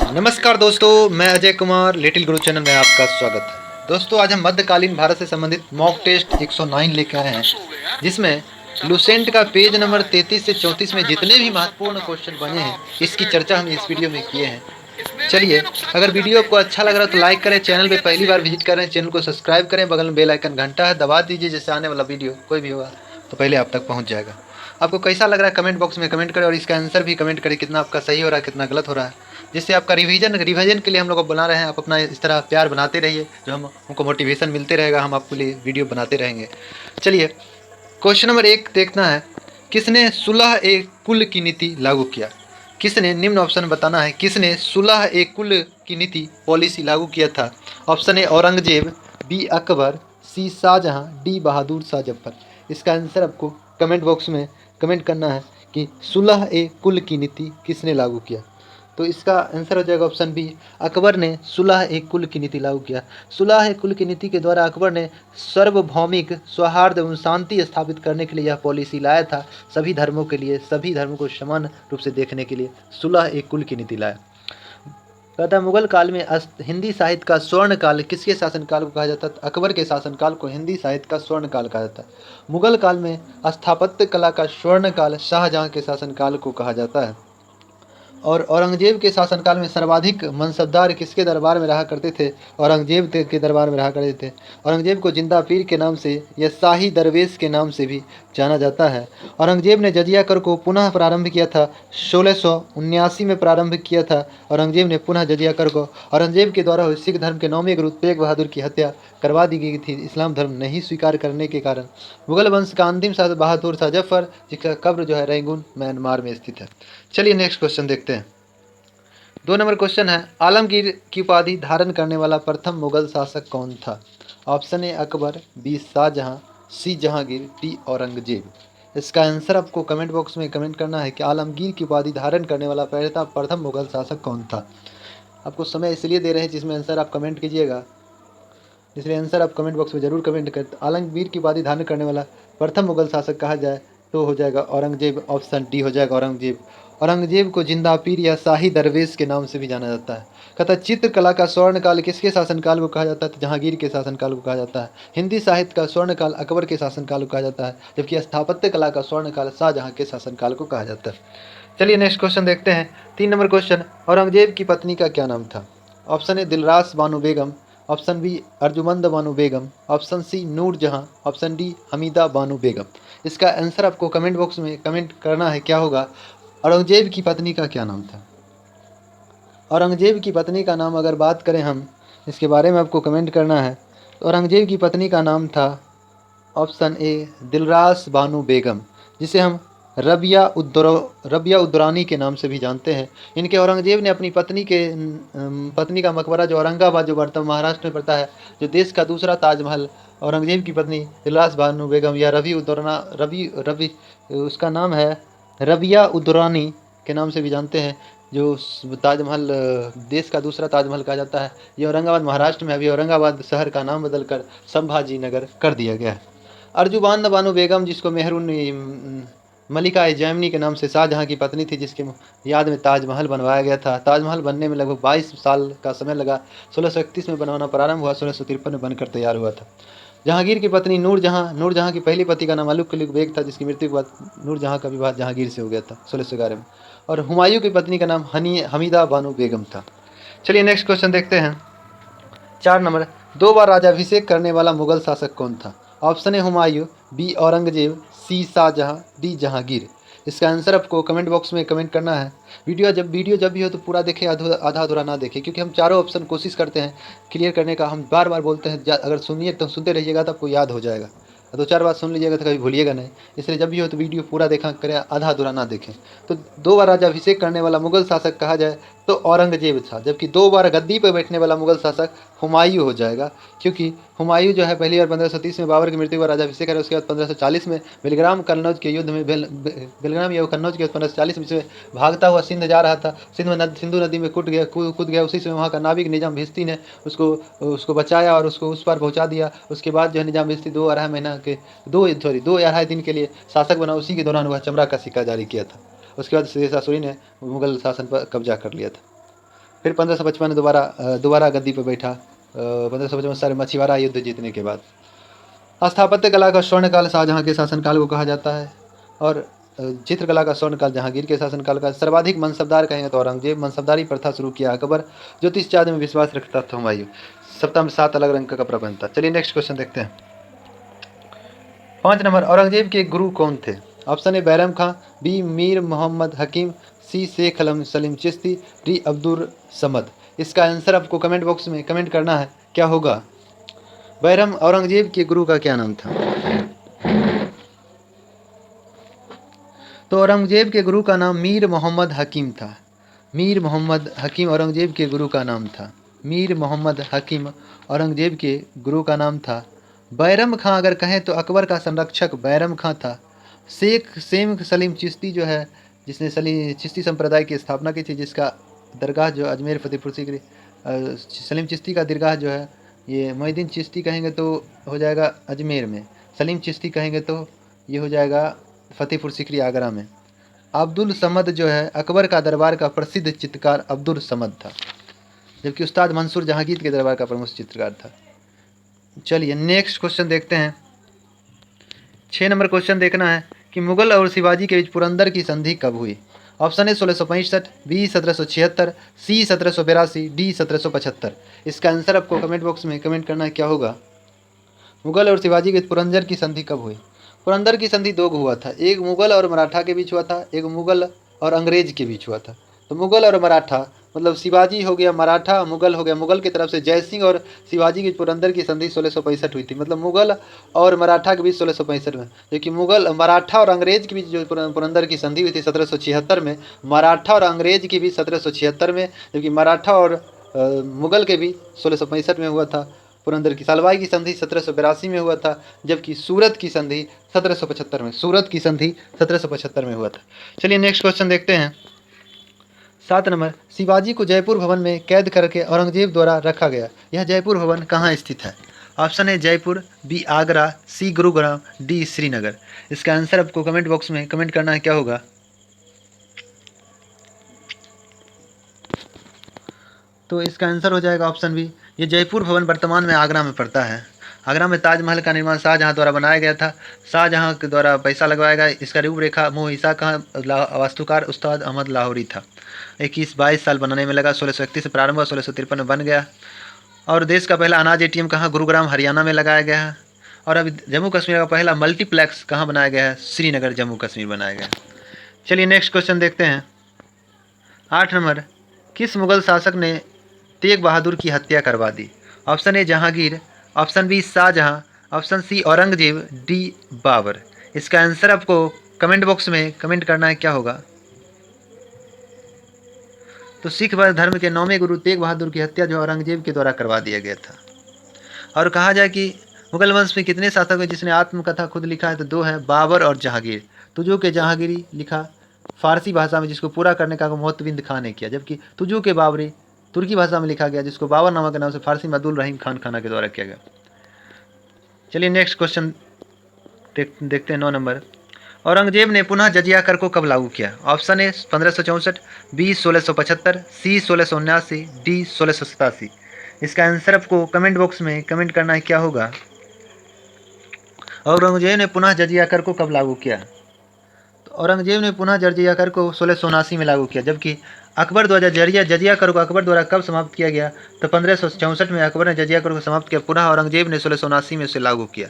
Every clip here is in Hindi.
नमस्कार दोस्तों, मैं अजय कुमार लिटिल गुरु चैनल में आपका स्वागत है। दोस्तों, आज हम मध्यकालीन भारत से संबंधित मॉक टेस्ट 109 लेकर आए हैं, जिसमें लुसेंट का पेज नंबर 33 से 34 में जितने भी महत्वपूर्ण क्वेश्चन बने हैं, इसकी चर्चा हम इस वीडियो में किए हैं। चलिए, अगर वीडियो आपको अच्छा लग रहा है तो लाइक करें, चैनल पे पहली बार विजिट करें चैनल को सब्सक्राइब करें, बगल में बेल आइकन घंटा है दबा दीजिए, जैसे आने वाला वीडियो कोई भी होगा तो पहले आप तक पहुंच जाएगा। आपको कैसा लग रहा है कमेंट बॉक्स में कमेंट करें और इसका आंसर भी कमेंट करें, कितना आपका सही हो रहा है कितना गलत हो रहा है, जिससे आपका रिवीजन के लिए हम लोग को बना रहे हैं। आप अपना इस तरह प्यार बनाते रहिए, जो हमको मोटिवेशन मिलते रहेगा, हम आपके लिए वीडियो बनाते रहेंगे। चलिए, क्वेश्चन नंबर 1 देखना है, किसने सुलह ए कुल की नीति लागू किया? किसने, निम्न ऑप्शन बताना है, किसने सुलह ए कुल की नीति पॉलिसी लागू किया था? Option A Aurangzeb, B Akbar, C Shahjahan, D Bahadur Shah Zafar. इसका आंसर आपको कमेंट बॉक्स में कमेंट करना है कि सुलह ए कुल की नीति किसने लागू किया। तो इसका आंसर हो जाएगा ऑप्शन बी, अकबर ने सुलह ए कुल की नीति लागू किया। सुलह ए कुल की नीति के द्वारा अकबर ने सार्वभौमिक सौहार्द एवं शांति स्थापित करने के लिए यह पॉलिसी लाया था। सभी धर्मों के लिए, सभी धर्मों को समान रूप से देखने के लिए सुलह ए कुल की नीति लाया। कहता है, मुगल काल में हिंदी साहित्य का स्वर्ण काल किसके शासनकाल को कहा जाता है? अकबर के शासनकाल को हिंदी साहित्य का स्वर्ण काल कहा जाता है। मुगल काल में स्थापत्य कला का स्वर्ण काल शाहजहां के शासनकाल को कहा जाता है। और औरंगजेब के शासनकाल में सर्वाधिक मनसबदार किसके दरबार में रहा करते थे? औरंगजेब के दरबार में रहा करते थे। औरंगजेब को जिंदा पीर के नाम से या शाही दरवेश के नाम से भी जाना जाता है। औरंगजेब ने जजिया कर को पुनः प्रारंभ किया था, 1679 में प्रारंभ किया था। औरंगजेब ने पुनः जजिया कर को, औरंगजेब के द्वारा हुई सिख धर्म के 9वें गुरु तेग बहादुर की हत्या करवा दी गई थी, इस्लाम धर्म नहीं स्वीकार करने के कारण। मुगल वंश का अंतिम शासक बहादुर शाह जफर, जिसका कब्र जो है रंगून म्यांमार में स्थित है। चलिए नेक्स्ट क्वेश्चन देखते हैं। 2 नंबर क्वेश्चन है, आलमगीर की उपाधि धारण करने वाला प्रथम मुगल शासक कौन था? Option A Akbar, B Shahjahan, C Jahangir, D Aurangzeb. इसका आंसर आपको कमेंट बॉक्स में कमेंट करना है कि आलमगीर की उपाधि धारण करने वाला प्रथम मुगल शासक कौन था। आपको समय इसलिए दे रहे हैं जिसमें आंसर आप कमेंट कीजिएगा, इसलिए आंसर आप कमेंट बॉक्स में जरूर कमेंट करें। आलमगीर की उपाधि धारण करने वाला प्रथम मुगल शासक कहा जाए तो हो जाएगा औरंगजेब, ऑप्शन डी हो जाएगा औरंगजेब। औरंगजेब को जिंदा पीर या शाही दरवेश के नाम से भी जाना जाता है। कहता, चित्रकला का स्वर्णकाल किसके शासनकाल को कहा जाता है? तो जहांगीर के शासनकाल को कहा जाता है। हिंदी साहित्य का स्वर्णकाल अकबर के शासनकाल को कहा जाता है, जबकि स्थापत्य कला का स्वर्णकाल शाहजहां के शासनकाल को कहा जाता है। चलिए नेक्स्ट क्वेश्चन देखते हैं। 3 नंबर क्वेश्चन, औरंगजेब की पत्नी का क्या नाम था? Option A Dilras Bano Begum, option B Arjumand Bano Begum, option C Noor Jahan, option D Hamida Bano Begum. इसका आंसर आपको कमेंट बॉक्स में कमेंट करना है, क्या होगा? औरंगजेब की पत्नी का क्या नाम था? औरंगजेब की पत्नी का नाम अगर बात करें हम, इसके बारे में आपको कमेंट करना है। तो औरंगजेब की पत्नी का नाम था ऑप्शन ए दिलरास बानो बेगम, जिसे हम रबिया उद्दरानी के नाम से भी जानते हैं। इनके औरंगजेब ने अपनी पत्नी का मकबरा जो औरंगाबाद, जो वर्तमान महाराष्ट्र में पड़ता है, जो देश का दूसरा ताजमहल, औरंगजेब की पत्नी दिलरास बानो बेगम या रवि उसका नाम है रबिया उद्दरानी के नाम से भी जानते हैं, जो ताजमहल देश का दूसरा ताजमहल कहा जाता है। ये औरंगाबाद महाराष्ट्र में, अभी औरंगाबाद शहर का नाम बदलकर संभाजी नगर कर दिया गया है। अर्जुमान बानो बेगम, जिसको मेहरून मलिका जैमनी के नाम से शाहजहां की पत्नी थी, जिसके याद में ताजमहल बनवाया गया था। ताजमहल बनने में लगभग 22 साल का समय लगा। 1631 में बनवाना प्रारंभ हुआ, 1653 में बनकर तैयार हुआ था। जहांगीर की पत्नी नूरजहां की पहली पति का नाम अलुक कुली बेग था, जिसकी मृत्यु के बाद नूरजहां का विवाह जहांगीर से हो गया था 1611 में। और हुमायूं की पत्नी का नाम हमीदा बानो बेगम था। चलिए नेक्स्ट क्वेश्चन देखते हैं। 4 नंबर, 2 बार राज्याभिषेक करने वाला मुगल शासक कौन था? Option A Humayun, B Aurangzeb, C Shahjahan, D Jahangir. इसका आंसर आपको कमेंट बॉक्स में कमेंट करना है। वीडियो जब भी हो तो पूरा देखें, आधा अधूरा ना देखें, क्योंकि हम चारों ऑप्शन कोशिश करते हैं क्लियर करने का। हम बार बार बोलते हैं, अगर सुनिए तो सुनते रहिएगा तो आपको याद हो जाएगा, 2-4 बार सुन लीजिएगा तो कभी भूलिएगा नहीं। इसलिए जब भी हो तो वीडियो पूरा देखा करें, आधा अधूरा ना देखें। तो 2 बार राज्याभिषेक करने वाला मुगल शासक कहा जाए तो औरंगजेब था, जबकि 2 बार गद्दी पर बैठने वाला मुगल शासक हुमायूं हो जाएगा, क्योंकि हुमायूं जो है पहली बार 1530 में बाबर की मृत्यु पर राज्याभिषेक है। उसके बाद 1540 में बेलग्राम कन्नौज के युद्ध में बेलग्राम या कन्नौज के 1540 में भागता हुआ सिंध जा रहा था। सिंधु नदी में कूद गया। उसी समय वहाँ का नाविक निजाम भिस्ती ने उसको बचाया और उसको उस पार पहुँचा दिया। उसके बाद जो है निजाम भिस्ती 2-2.5 दिन के लिए शासक बना। उसी के दौरान वह चमड़ा का सिक्का जारी किया था। उसके बाद शेरशाह सूरी ने मुगल शासन पर कब्जा कर लिया था। फिर 1555 में दोबारा गद्दी पर बैठा। 1555 सारे मछुआरा युद्ध जीतने के बाद। स्थापत्य कला का स्वर्णकाल शाहजहाँ के शासनकाल को कहा जाता है, और चित्रकला का स्वर्णकाल जहांगीर के शासनकाल का। सर्वाधिक मनसबदार कहेंगे तो औरंगजेब, मनसबदारी प्रथा शुरू किया अकबर, ज्योतिष चाँद में विश्वास रखता था हुमायूं, सप्ताह में 7 अलग रंग का कपड़ा पहनता। चलिए नेक्स्ट क्वेश्चन देखते हैं। 5 नंबर, औरंगजेब के गुरु कौन थे? Option A Bairam Khan, B Mir Mohammad Hakim, C Sheikh Salim Chishti, D Abdul Samad. इसका आंसर आपको कमेंट बॉक्स में कमेंट करना है, क्या होगा? बैरम औरंगजेब के गुरु का क्या नाम था? तो औरंगजेब के गुरु का नाम मीर मोहम्मद हकीम था। मीर मोहम्मद हकीम औरंगजेब के गुरु का नाम था। मीर मोहम्मद हकीम औरंगजेब के गुरु का नाम था। बैरम खां अगर कहें तो अकबर का संरक्षक बैरम खां था। शेख सलीम चिश्ती जो है, जिसने चिश्ती संप्रदाय की स्थापना की थी, जिसका दरगाह जो अजमेर फतेहपुर सीकरी, सलीम चिश्ती का दरगाह जो है, ये मोहिद्दीन चिश्ती कहेंगे तो हो जाएगा अजमेर में, सलीम चिश्ती कहेंगे तो ये हो जाएगा फतेहपुर सीकरी आगरा में। अब्दुल समद जो है अकबर का दरबार का प्रसिद्ध चित्रकार अब्दुल समद था, जबकि उस्ताद मंसूर जहांगीर के दरबार का प्रमुख चित्रकार था। चलिए नेक्स्ट क्वेश्चन देखते हैं। 6 नंबर क्वेश्चन देखना है कि मुगल और शिवाजी के बीच पुरंदर की संधि कब हुई? Option A 1665, B 1776, C 1782, D 1775। इसका आंसर आपको कमेंट बॉक्स में कमेंट करना है, क्या होगा? मुगल और शिवाजी के बीच पुरंदर की संधि कब हुई? पुरंदर की संधि 2 हुआ था, एक मुगल और मराठा के बीच हुआ था, एक मुगल और अंग्रेज के बीच हुआ था। तो मुगल और मराठा मतलब शिवाजी हो गया मराठा, मुगल हो गया, मुगल की तरफ से जय सिंह और शिवाजी की पुरंदर की संधि 1665 हुई थी। मतलब मुगल और मराठा के बीच 1665 में, जबकि मुगल मराठा और अंग्रेज के बीच जो पुरंदर की संधि हुई थी 1776 में, मराठा और अंग्रेज के बीच 1776 में, जबकि मराठा और मुगल के बीच 1665 में हुआ था। पुरंदर की सालवाई की संधि 1782 में हुआ था, जबकि सूरत की संधि 1775 में, सूरत की संधि 1775 में हुआ था। चलिए नेक्स्ट क्वेश्चन देखते हैं। 7 नंबर, शिवाजी को जयपुर भवन में कैद करके औरंगजेब द्वारा रखा गया। यह जयपुर भवन कहाँ स्थित है? Option A Jaipur, B Agra, C Gurugram, D Srinagar. इसका आंसर आपको कमेंट बॉक्स में कमेंट करना है, क्या होगा? तो इसका आंसर हो जाएगा ऑप्शन बी, ये जयपुर भवन वर्तमान में आगरा में पड़ता है। आगरा में ताजमहल का निर्माण शाहजहाँ द्वारा बनाया गया था। शाहजहाँ के द्वारा पैसा लगवाया गया। इसका रूपरेखा मुहिसा का वास्तुकार उस्ताद अहमद लाहौरी था। 21-22 साल बनाने में लगा। 1631 से प्रारंभ हुआ, 1653 में बन गया। और देश का पहला अनाज ATM कहाँ? गुरुग्राम हरियाणा में लगाया गया है। और अभी जम्मू कश्मीर का पहला मल्टीप्लेक्स कहाँ बनाया गया है? श्रीनगर जम्मू कश्मीर बनाया गया है। चलिए नेक्स्ट क्वेश्चन देखते हैं। 8 नंबर, किस मुगल शासक ने तेग बहादुर की हत्या करवा दी? Option A Jahangir, option B Shahjahan, option C Aurangzeb, D Babur. इसका आंसर आपको कमेंट बॉक्स में कमेंट करना है, क्या होगा? तो सिख धर्म के 9वें गुरु तेग बहादुर की हत्या जो औरंगजेब के द्वारा करवा दिया गया था। और कहा जाए कि मुगल वंश में कितने शासक हैं जिसने आत्मकथा खुद लिखा है? तो 2 है, बाबर और जहांगीर। तुजू के जहांगीरी लिखा फारसी भाषा में, जिसको पूरा करने का मोहतबिंद खान ने किया, जबकि तुजू के बाबरी तुर्की भाषा में लिखा गया, जिसको बाबर नामा के नाम से फारसी में अब्दुल रहीम खान खाना के द्वारा किया गया। चलिए नेक्स्ट क्वेश्चन देखते हैं। 9 नंबर, औरंगजेब ने पुनः जजिया कर को कब लागू किया? Option A 1564, B 1675, C 1679, D 1687। इसका आंसर आपको कमेंट बॉक्स में कमेंट करना है, क्या होगा? औरंगजेब ने पुनः जजिया कर को कब लागू किया? तो औरंगजेब ने पुनः जजिया कर को 1679 में लागू किया, जबकि अकबर द्वारा जजिया कर को अकबर द्वारा कब समाप्त किया गया? तो 1564 में अकबर ने जजिया कर को समाप्त किया। पुनः औरंगजेब ने 1679 में उसे लागू किया।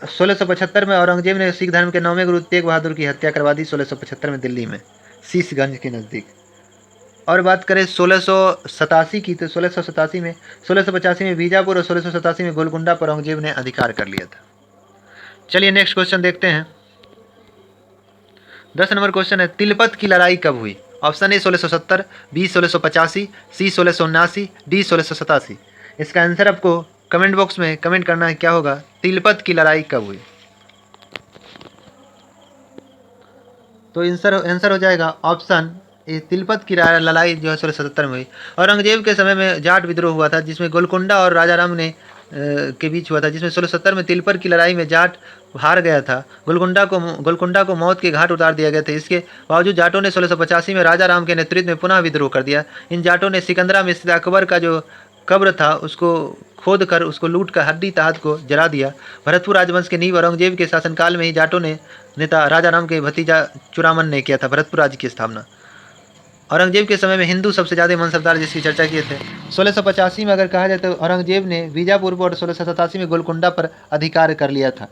1675 में औरंगजेब ने सिख धर्म के 9वें गुरु तेग बहादुर की हत्या करवा दी, 1675 में दिल्ली में शीशगंज के नज़दीक। और बात करें 1687 की, तो 1687 में 1685 में बीजापुर और 1687 में गोलकुंडा पर औरंगजेब ने अधिकार कर लिया था। चलिए नेक्स्ट क्वेश्चन देखते हैं। 10 नंबर क्वेश्चन है, तिलपत की लड़ाई कब हुई? Option A 1670, B 1685, C 1679, D 1687। इसका आंसर आपको कमेंट बॉक्स में कमेंट करना है, क्या होगा? तिलपत की लड़ाई कब हुई? तो आंसर हो जाएगा ऑप्शन ए, तिलपत की लड़ाई जो है 1670 में हुई। औरंगजेब के समय में जाट विद्रोह हुआ था, जिसमें गोलकुंडा और राजाराम ने के बीच हुआ था, जिसमें 1670 में तिलपर की लड़ाई में जाट हार गया था। गोलकुंडा को मौत के घाट उतार दिया गया था। इसके बावजूद जाटों ने 1685 में राजा राम के नेतृत्व में पुनः विद्रोह कर दिया। इन जाटों ने सिकंदरा में स्थित अकबर का जो कब्र था उसको खोद कर उसको लूट कर हड्डी तहत को जला दिया। भरतपुर राजवंश के नींव औरंगजेब के शासनकाल में ही जाटों ने नेता राजा राम के भतीजा चुरामन ने किया था भरतपुर राज्य की स्थापना। औरंगजेब के समय में हिंदू सबसे ज़्यादा मनसबदार जिसकी चर्चा किए थे। 1685 में अगर कहा जाए तो औरंगजेब ने बीजापुर पर और 1687 में गोलकुंडा पर अधिकार कर लिया था।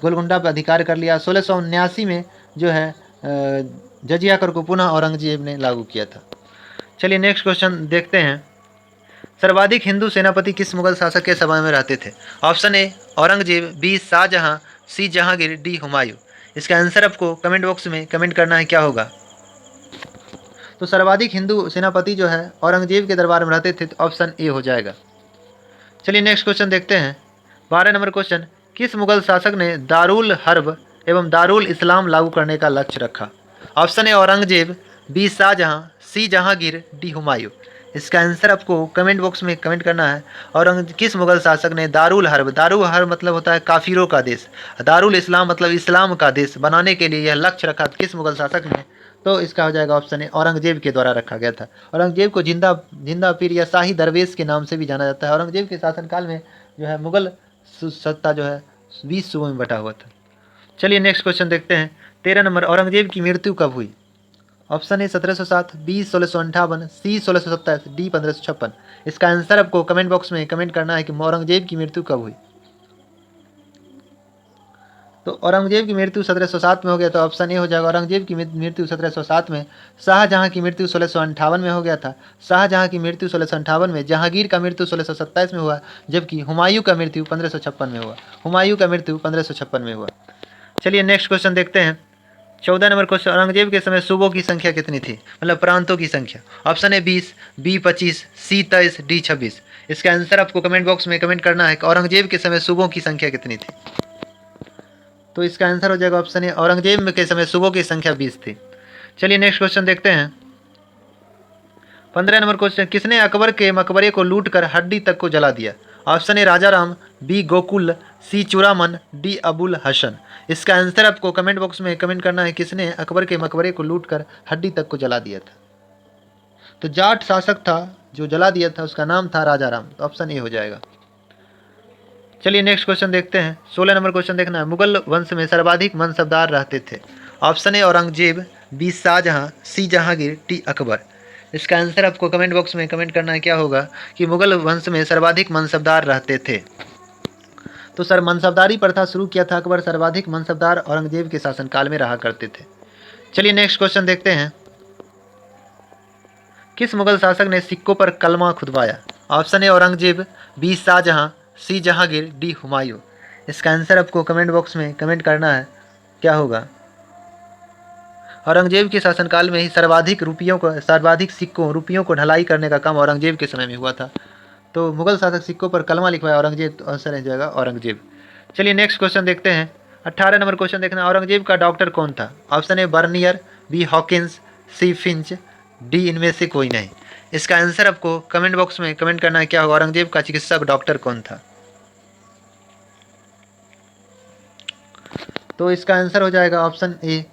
गोलकुंडा पर अधिकार कर लिया। 1679 में जो है जजिया कर को पुनः औरंगजेब ने लागू किया था। चलिए नेक्स्ट क्वेश्चन देखते हैं। सर्वाधिक हिंदू सेनापति किस मुगल शासक के समय में रहते थे? Option A Aurangzeb, B Shahjahan, C Jahangir, D Humayun. इसका आंसर आपको कमेंट बॉक्स में कमेंट करना है क्या होगा। तो सर्वाधिक हिंदू सेनापति जो है औरंगजेब के दरबार में रहते थे, तो ऑप्शन ए हो जाएगा। चलिए नेक्स्ट क्वेश्चन देखते हैं। 12 नंबर क्वेश्चन, किस मुगल शासक ने दारुल हर्ब एवं दारुल इस्लाम लागू करने का लक्ष्य रखा? Option A Aurangzeb, B Shahjahan, C Jahangir, D Humayun. इसका आंसर आपको कमेंट बॉक्स में कमेंट करना है। किस मुगल शासक ने दारुल हर्ब मतलब होता है काफिरों का देश, दारुल इस्लाम मतलब इस्लाम का देश बनाने के लिए यह लक्ष्य रखा किस मुगल शासक ने? तो इसका हो जाएगा ऑप्शन ए औरंगजेब के द्वारा रखा गया था। औरंगजेब को जिंदा पीर या शाही दरवेश के नाम से भी जाना जाता है। औरंगजेब के शासनकाल में जो है मुगल सत्ता जो है 20 सूबों में बटा हुआ था। चलिए नेक्स्ट क्वेश्चन देखते हैं। 13 नंबर, औरंगजेब की मृत्यु कब हुई? Option A 1707, B 1658, C 1627, D 1556। इसका आंसर आपको कमेंट बॉक्स में कमेंट करना है कि औरंगजेब की मृत्यु कब हुई। तो औरंगजेब की मृत्यु 1707 में हो गया, तो ऑप्शन ए हो जाएगा। औरंगजेब की मृत्यु 1707 में। शाहजहां की मृत्यु 1658 में हो गया था। शाहजहां की मृत्यु 1658 में। जहांगीर का मृत्यु 1627 में हुआ, जबकि हुमायूं का मृत्यु 1556 में हुआ। हुमायूं का मृत्यु 1556 में हुआ। चलिए नेक्स्ट क्वेश्चन देखते हैं। 14 नंबर क्वेश्चन, औरंगजेब के समय सूबों की संख्या कितनी थी, मतलब प्रांतों की संख्या? Option A 20, B 25, C 23, D 26। इसका आंसर आपको कमेंट बॉक्स में कमेंट करना है कि औरंगजेब के समय सूबों की संख्या कितनी थी। तो इसका आंसर हो जाएगा ऑप्शन ए औरंगजेब के समय सूबों की संख्या 20 थी। चलिए नेक्स्ट क्वेश्चन देखते हैं। 15 नंबर क्वेश्चन, किसने अकबर के मकबरे को लूट कर हड्डी तक को जला दिया? Option A Raja Ram, B Gokul, C Churaman, D Abul Hasan. इसका आंसर आपको कमेंट बॉक्स में कमेंट करना है किसने अकबर के मकबरे को लूट कर हड्डी तक को जला दिया था। तो जाट शासक था जो जला दिया था, उसका नाम था राजा राम। तो ऑप्शन ए हो जाएगा। चलिए नेक्स्ट क्वेश्चन देखते हैं। 16 नंबर क्वेश्चन देखना है। मुगल वंश में सर्वाधिक मनसबदार रहते थे? Option A Aurangzeb, B Shahjahan, C Jahangir, D Akbar. इसका आंसर आपको कमेंट बॉक्स में कमेंट करना है क्या होगा कि मुगल वंश में सर्वाधिक मनसबदार रहते थे। तो सर मनसबदारी प्रथा शुरू किया था अकबर। सर्वाधिक मनसबदार औरंगजेब के शासनकाल में रहा करते थे। चलिए नेक्स्ट क्वेश्चन देखते हैं। किस मुगल शासक ने सिक्कों पर कलमा खुदवाया? Option A Aurangzeb, B Shahjahan, C Jahangir, D Humayun. इसका आंसर आपको कमेंट बॉक्स में कमेंट करना है क्या होगा। औरंगजेब के शासनकाल में ही सर्वाधिक सिक्कों रुपयों को ढलाई करने का काम औरंगजेब के समय में हुआ था। तो मुगल शासक सिक्कों पर कलमा लिखवाया औरंगजेब, तो आंसर हो जाएगा औरंगजेब। चलिए नेक्स्ट क्वेश्चन देखते हैं। 18 नंबर क्वेश्चन देखना, औरंगजेब का डॉक्टर कौन था? Option A Bernier, B Hawkins, C Finch, D इनमें से कोई नहीं। इसका आंसर आपको कमेंट बॉक्स में कमेंट करना है क्या होगा। औरंगजेब का चिकित्सक डॉक्टर कौन था? तो इसका आंसर हो जाएगा ऑप्शन ए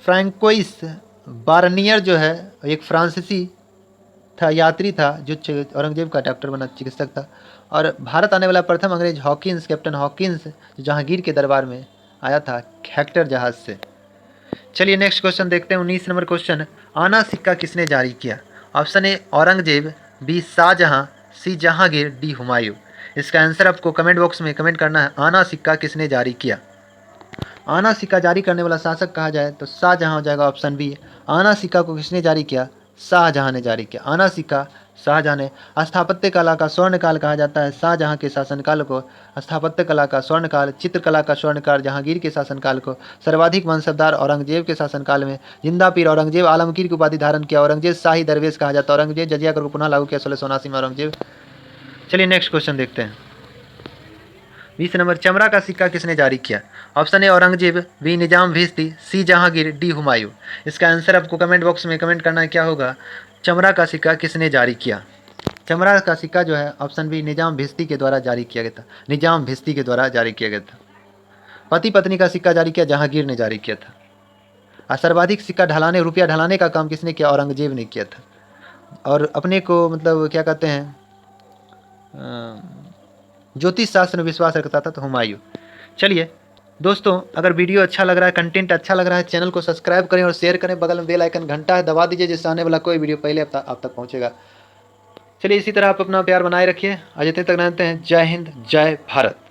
फ्रैंकोइस बार्नियर। जो है एक फ्रांसीसी था, यात्री था, जो औरंगजेब का डॉक्टर बना, चिकित्सक था। और भारत आने वाला प्रथम अंग्रेज हॉकिंस, कैप्टन हॉकिंस, जो जहांगीर के दरबार में आया था हेक्टर जहाज से। चलिए नेक्स्ट क्वेश्चन देखते हैं। 19 नंबर क्वेश्चन, आना सिक्का किसने जारी किया? Option A Aurangzeb, B Shahjahan, C Jahangir, D Humayun. इसका आंसर आपको कमेंट बॉक्स में कमेंट करना है। आना सिक्का किसने जारी किया? आना सिक्का जारी करने वाला शासक कहा जाए तो शाहजहां हो जाएगा, ऑप्शन बी। आना सिक्का को किसने जारी किया? शाहजहां ने जारी किया। आना सिक्का शाहजहां ने। स्थापत्य कला का स्वर्णकाल कहा जाता है शाहजहां के शासनकाल को। स्थापत्य कला का स्वर्णकाल, चित्रकला का स्वर्णकाल जहांगीर के शासनकाल को। सर्वाधिक मनसबदार औरंगजेब के शासनकाल में। जिंदा पीर औरंगजेब आलमगीर की उपाधि धारण किया। औरंगजेब शाही दरवेश कहा जाता है। औरंगजेब जजिया कर को पुनः लागू किया 1679 में औरंगजेब। चलिए नेक्स्ट क्वेश्चन देखते हैं। 20 नंबर, चमड़ा का सिक्का किसने जारी किया? Option A Aurangzeb, B Nizam Bhisti, C Jahangir, D Humayun. इसका आंसर आपको कमेंट बॉक्स में कमेंट करना है क्या होगा। चमड़ा का सिक्का किसने जारी किया? चमड़ा का सिक्का जो है ऑप्शन बी निजाम भिस्ती के द्वारा जारी किया गया था, निजाम भिस्ती के द्वारा जारी किया गया था। पति पत्नी का सिक्का जारी किया जहांगीर ने जारी किया था। और सर्वाधिक सिक्का ढलाने, रुपया ढलाने का काम किसने किया? औरंगजेब ने किया था। और अपने को मतलब क्या कहते हैं, ज्योतिष शास्त्र में विश्वास रखता था तो हुमायूं। चलिए दोस्तों, अगर वीडियो अच्छा लग रहा है, कंटेंट अच्छा लग रहा है, चैनल को सब्सक्राइब करें और शेयर करें। बगल में बेल आइकन घंटा है दबा दीजिए, जिससे आने वाला कोई वीडियो पहले आप तक पहुंचेगा। चलिए इसी तरह आप अपना प्यार बनाए रखिए। आज इतने तक रहते हैं। जय हिंद, जय भारत।